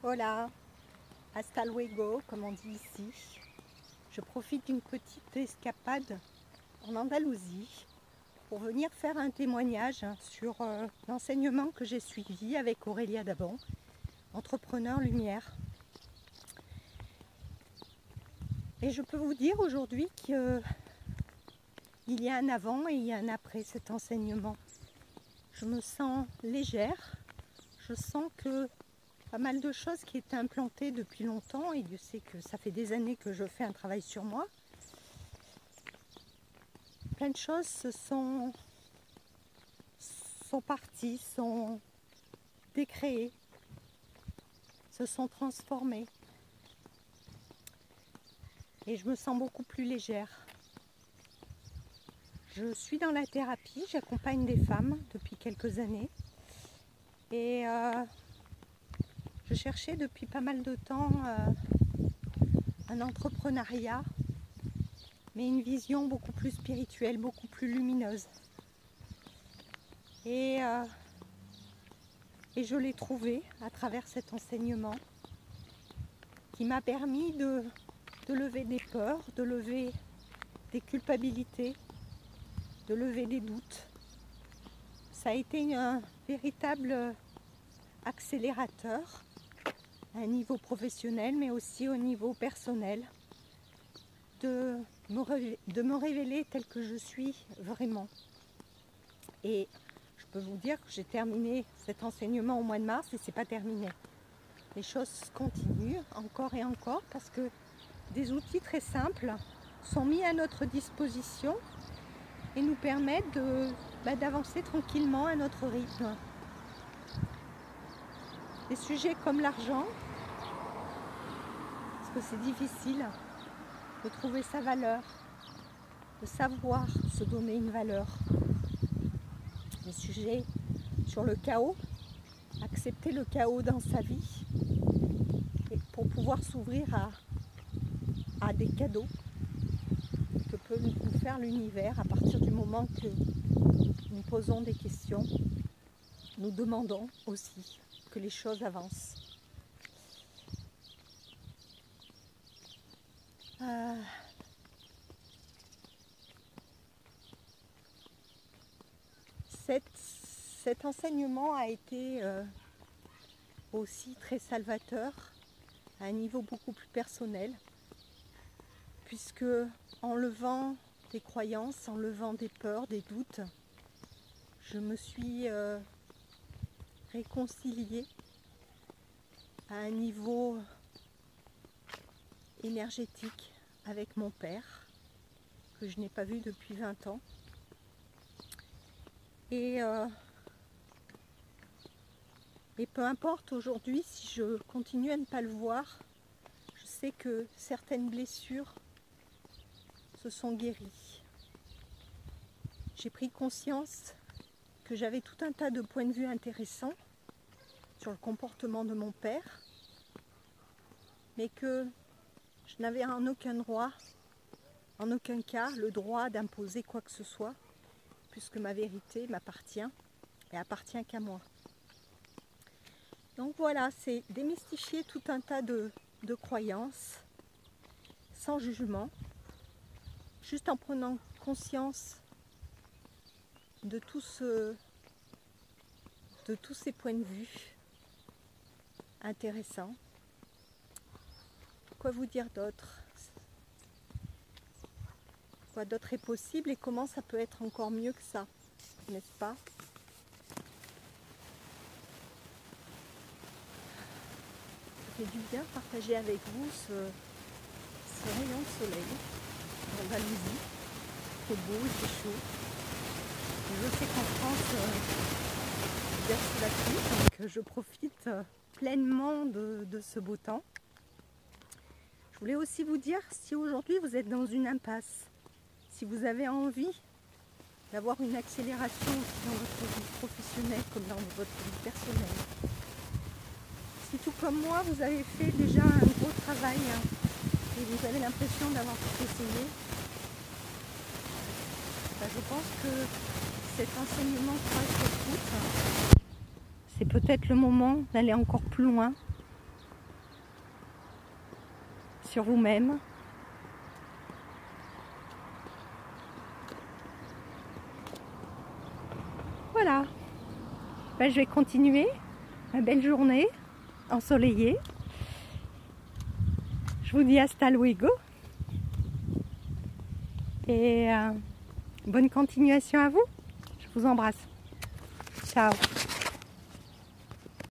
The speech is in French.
Hola, hasta luego, comme on dit ici. Je profite d'une petite escapade en Andalousie pour venir faire un témoignage sur l'enseignement que j'ai suivi avec Aurélia Dabon, entrepreneur lumière. Et je peux vous dire aujourd'hui qu'il y a un avant et il y a un après cet enseignement. Je me sens légère, je sens que pas mal de choses qui étaient implantées depuis longtemps, et Dieu sait que ça fait des années que je fais un travail sur moi. Plein de choses sont parties, sont décréées, se sont transformées. Et je me sens beaucoup plus légère. Je suis dans la thérapie, j'accompagne des femmes depuis quelques années. Et je cherchais depuis pas mal de temps un entrepreneuriat, mais une vision beaucoup plus spirituelle, beaucoup plus lumineuse. Et je l'ai trouvé à travers cet enseignement qui m'a permis de lever des peurs, de lever des culpabilités, de lever des doutes. Ça a été un véritable accélérateur à un niveau professionnel, mais aussi au niveau personnel, de me révéler telle que je suis vraiment. Et je peux vous dire que j'ai terminé cet enseignement au mois de mars et c'est pas terminé. Les choses continuent encore et encore parce que des outils très simples sont mis à notre disposition et nous permettent d'avancer tranquillement à notre rythme. Des sujets comme l'argent, parce que c'est difficile de trouver sa valeur, de savoir se donner une valeur. Des sujets sur le chaos, accepter le chaos dans sa vie et pour pouvoir s'ouvrir à des cadeaux que peut nous faire l'univers à partir du moment que nous posons des questions, nous demandons aussi que les choses avancent. Cet enseignement a été aussi très salvateur à un niveau beaucoup plus personnel, puisque en levant des croyances, en levant des peurs, des doutes, je me suis réconciliée à un niveau énergétique avec mon père, que je n'ai pas vu depuis 20 ans. Et peu importe aujourd'hui si je continue à ne pas le voir, je sais que certaines blessures se sont guéries. J'ai pris conscience que j'avais tout un tas de points de vue intéressants sur le comportement de mon père, mais que je n'avais en aucun droit, en aucun cas, le droit d'imposer quoi que ce soit, puisque ma vérité m'appartient et appartient qu'à moi. Donc voilà, c'est démystifier tout un tas de croyances, sans jugement, juste en prenant conscience de tous ces points de vue intéressants. Quoi vous dire d'autre ? Quoi d'autre est possible et comment ça peut être encore mieux que ça, n'est-ce pas ? Ça fait du bien de partager avec vous ce rayon de soleil en Andalousie. C'est beau, il fait chaud. Et je sais qu'en France, il verse la pluie, donc je profite pleinement de ce beau temps. Je voulais aussi vous dire, si aujourd'hui vous êtes dans une impasse, si vous avez envie d'avoir une accélération aussi dans votre vie professionnelle comme dans votre vie personnelle, si tout comme moi vous avez fait déjà un gros travail et vous avez l'impression d'avoir tout essayé, je pense que cet enseignement croise sur route, c'est peut-être le moment d'aller encore plus loin, sur vous-même. Voilà. Ben, je vais continuer ma belle journée ensoleillée. Je vous dis hasta luego. Et bonne continuation à vous. Je vous embrasse. Ciao.